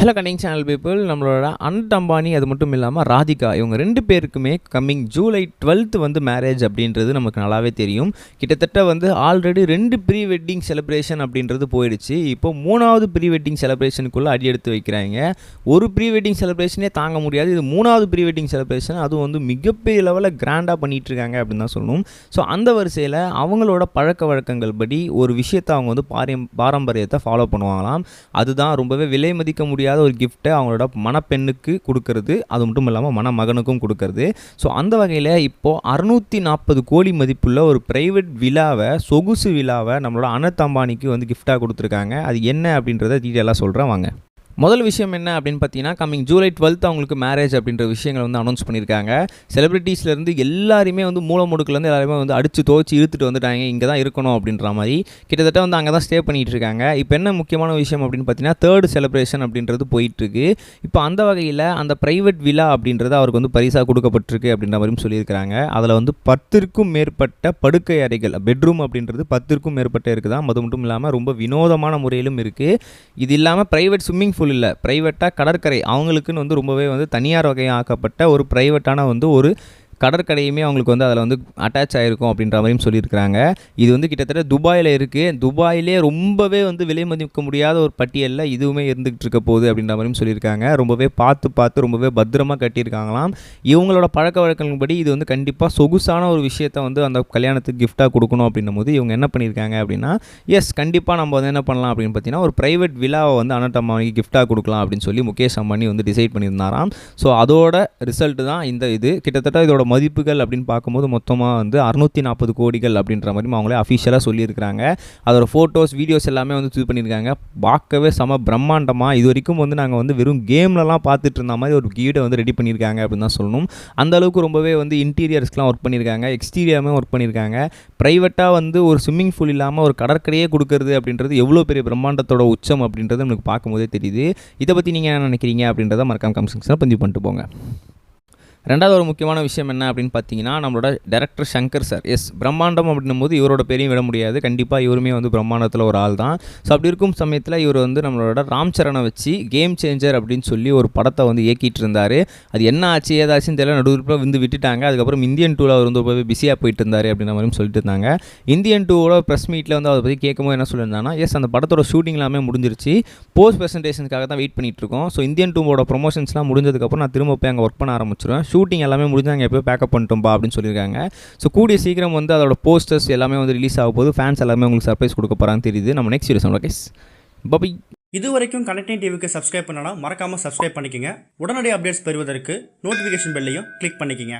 Hello கனிங் channel people, நம்மளோட அனந்த் அம்பானி அது மட்டும் இல்லாமல் ராதிகா இவங்க 2 பேருக்குமே கம்மிங் ஜூலை 12th வந்து மேரேஜ் அப்படின்றது நமக்கு நல்லாவே தெரியும். கிட்டத்தட்ட வந்து ஆல்ரெடி 2 ப்ரீ வெட்டிங் செலிப்ரேஷன் அப்படின்றது போயிடுச்சு. இப்போ 3வது ப்ரீ வெட்டிங் செலிப்ரேஷனுக்குள்ளே அடி எடுத்து வைக்கிறாங்க. ஒரு ப்ரீ வெட்டிங் செலிப்ரேஷனே தாங்க முடியாது, இது 3வது ப்ரீ வெட்டிங் செலிப்ரேஷன், அதுவும் வந்து மிகப்பெரிய லெவலில் கிராண்டாக பண்ணிகிட்டு இருக்காங்க அப்படின்னு தான் சொல்லணும். ஸோ அந்த வரிசையில் அவங்களோட பழக்க வழக்கங்கள் படி ஒரு விஷயத்தை அவங்க வந்து பாரம்பரியத்தை ஃபாலோ பண்ணுவாங்களாம். அதுதான் ரொம்பவே விலை மதிக்க முடியாத ஒரு கிஃப்ட்டை அவங்களோட மணப்பெண்ணுக்கு கொடுக்கறது, அது மட்டும் இல்லாமல் மணமகனுக்கும் கொடுக்கறது. ஸோ அந்த வகையில் இப்போது 640 கோடி மதிப்புள்ள ஒரு ப்ரைவேட் விழாவை, சொகுசு விழாவை நம்மளோட அனந்த் அம்பானிக்கு வந்து கிஃப்டாக கொடுத்துருக்காங்க. அது என்ன அப்படின்றத டீட்டெயிலாக சொல்கிறேன் வாங்க. முதல் விஷயம் என்ன அப்படின்னு பார்த்தீங்கன்னா, கம்மிங் ஜூலை 12th அவங்களுக்கு மேரேஜ் அப்படின்ற விஷயங்களை வந்து அனௌன்ஸ் பண்ணியிருக்காங்க. செலிபிரிட்டிஸ்லேருந்து எல்லாருமே வந்து மூலமுடுக்குலேருந்து எல்லாருமே வந்து அடித்து துவச்சி இழுத்துட்டு வந்துட்டாங்க, இங்கே தான் இருக்கணும் அப்படின்ற மாதிரி. கிட்டத்தட்ட வந்து அங்கே தான் ஸ்டே பண்ணிகிட்டு இருக்காங்க. இப்போ என்ன முக்கியமான விஷயம் அப்படின்னு பார்த்தீங்கன்னா, 3rd செலிப்ரேஷன் அப்படின்றது போயிட்டுருக்கு. இப்போ அந்த வகையில் அந்த ப்ரைவேட் விழா அப்படின்றது அவருக்கு வந்து பரிசாக கொடுக்கப்பட்டிருக்கு அப்படின்ற மாதிரியும் சொல்லியிருக்கிறாங்க. அதில் வந்து 10க்கும் மேற்பட்ட படுக்கை அறைகள், பெட்ரூம் அப்படின்றது 10க்கும் மேற்பட்ட இருக்குதான். அது மட்டும் இல்லாமல் ரொம்ப வினோதமான முறையிலும் இருக்குது. இது இல்லாமல் ப்ரைவேட் ஸ்விம்மிங் பூல் இல்லை, ப்ரைவேட்டாக கடற்கரை அவங்களுக்குன்னு வந்து ரொம்பவே வந்து தனியார் வகையாக்கப்பட்ட ஒரு ப்ரைவேட்டான வந்து ஒரு கடற்கரையுமே அவங்களுக்கு வந்து அதில் வந்து அட்டாச் ஆகிருக்கும் அப்படின்ற மாதிரியும் சொல்லியிருக்கிறாங்க. இது வந்து கிட்டத்தட்ட துபாயில் இருக்குது. துபாயிலே ரொம்பவே வந்து விலை மதிக்க முடியாத ஒரு பட்டியலில் இதுவுமே இருந்துகிட்டு இருக்க போகுது அப்படின்ற மாதிரியும் சொல்லியிருக்காங்க. ரொம்பவே பார்த்து ரொம்பவே பத்திரமாக கட்டியிருக்காங்களாம். இவங்களோட பழக்க வழக்கங்கள்படி இது வந்து கண்டிப்பாக சொகுசான ஒரு விஷயத்தை வந்து அந்த கல்யாணத்துக்கு கிஃப்டாக கொடுக்கணும் அப்படின்னும் போது இவங்க என்ன பண்ணியிருக்காங்க அப்படின்னா, கண்டிப்பாக நம்ம வந்து என்ன பண்ணலாம் அப்படின்னு பார்த்தீங்கன்னா, ஒரு ப்ரைவேட் விழாவை வந்து அனந்த் அம்பானிக்கு கிஃப்டாக கொடுக்கலாம் அப்படின்னு சொல்லி முகேஷ் அம்பானி வந்து டிசைட் பண்ணியிருந்தாராம். ஸோ அதோட ரிசல்ட் தான் இது. கிட்டத்தட்ட இதோட மதிப்புகள் அப்படின்னு பார்க்கும்போது மொத்தமாக வந்து 640 கோடிகள் அப்படின்ற மாதிரி அவங்களே அஃபிஷியலாக சொல்லியிருக்கிறாங்க. அதோட ஃபோட்டோஸ், வீடியோஸ் எல்லாமே வந்து இது பண்ணியிருக்காங்க. பார்க்கவே செம பிரம்மாண்டமாக, இது வரைக்கும் வந்து நாங்கள் வந்து வெறும் கேம்லலாம் பார்த்துட்டு இருந்த மாதிரி ஒரு வீடை வந்து ரெடி பண்ணியிருக்காங்க அப்படின்னு தான் சொல்லணும். அந்தளவுக்கு ரொம்பவே வந்து இன்டீரியர்ஸ்லாம் ஒர்க் பண்ணியிருக்காங்க, எக்ஸ்டீரியருமே ஒர்க் பண்ணியிருக்காங்க. ப்ரைவேட்டாக வந்து ஒரு ஸ்விம்மிங் பூல் இல்லாமல் ஒரு கடற்கரையே கொடுக்கறது அப்படின்றது எவ்வளோ பெரிய பிரம்மாண்டத்தோட உச்சம் அப்படின்றது நமக்கு பார்க்கும்போதே தெரியுது. இதை பற்றி நீங்கள் என்ன நினைக்கிறீங்க அப்படின்றத மறக்காம கமெண்ட் செக்ஷனில் பதிவு பண்ணிட்டு போங்க. ரெண்டாவது ஒரு முக்கியமான விஷயம் என்ன அப்படின்னு பார்த்தீங்கன்னா, நம்மளோட டைரக்டர் சங்கர் சார். பிரம்மாண்டம் அப்படின்னும் போது இவரோட பேரையும் விட முடியாது. கண்டிப்பாக இவருமே வந்து பிரம்மாண்டத்தில் ஒரு ஆள் தான். ஸோ அப்படி இருக்கும் சமயத்தில் இவர் வந்து நம்மளோட ராம் சரணை வச்சு கேம் சேஞ்சர் அப்படின்னு சொல்லி ஒரு படத்தை வந்து இயக்கிட்டு இருந்தார். அது என்ன ஆச்சு ஏதாச்சுன்னு தெரியல, நடுவில் வந்து விட்டுட்டாங்க. அதுக்கப்புறம் இந்தியன் 2ல் அவர் வந்து ரொம்பவே பிஸியாக போயிட்டு இருந்தார் அப்படின்ற மாதிரியும் சொல்லிட்டு இருந்தாங்க. இந்தியன் 2வோட ப்ரெஸ் மீட்டில் வந்து அதை பற்றி கேட்கும்போது என்ன சொல்லியிருந்தாங்கன்னா, அந்த படத்தோட ஷூட்டிங் எல்லாமே முடிஞ்சிருச்சு, போஸ்ட் ப்ரெசன்டேஷனுக்காக தான் வெயிட் பண்ணிட்டு இருக்கோம். ஸோ இந்தியன் 2வோட ப்ரொமோஷன்ஸ்லாம் முடிஞ்சதுக்கப்புறம் நான் திரும்ப போய் அங்கே ஒர்க் பண்ண ஆரம்பிச்சிருவேன். ஷூட்டிங் எல்லாமே முடிஞ்சு நாங்கள் எப்போ பேக்கப் பண்ணிட்டோம்பா அப்படின்னு சொல்லியிருக்காங்க. ஸோ கூடிய சீக்கிரம் வந்து அதோட போஸ்டர்ஸ் எல்லாமே வந்து ரிலீஸ் ஆக போது, ஃபேன்ஸ் எல்லாமே உங்களுக்கு சர்ப்ரைஸ் கொடுக்க போகிறான்னு தெரியுது. நம்ம நெக்ஸ்ட் வீடியோ சொல்லுவோம் கைஸ். பை. இது வரைக்கும் கனெக்டிங் டிவிக்கு சப்ஸ்கிரைப் பண்ணனா மறக்காமல் சப்ஸ்கிரைப் பண்ணிக்கங்க. உடனடி அப்டேட்ஸ் பெறுவதற்கு நோட்டிஃபிகேஷன் பெல்லையும் கிளிக் பண்ணிக்கங்க.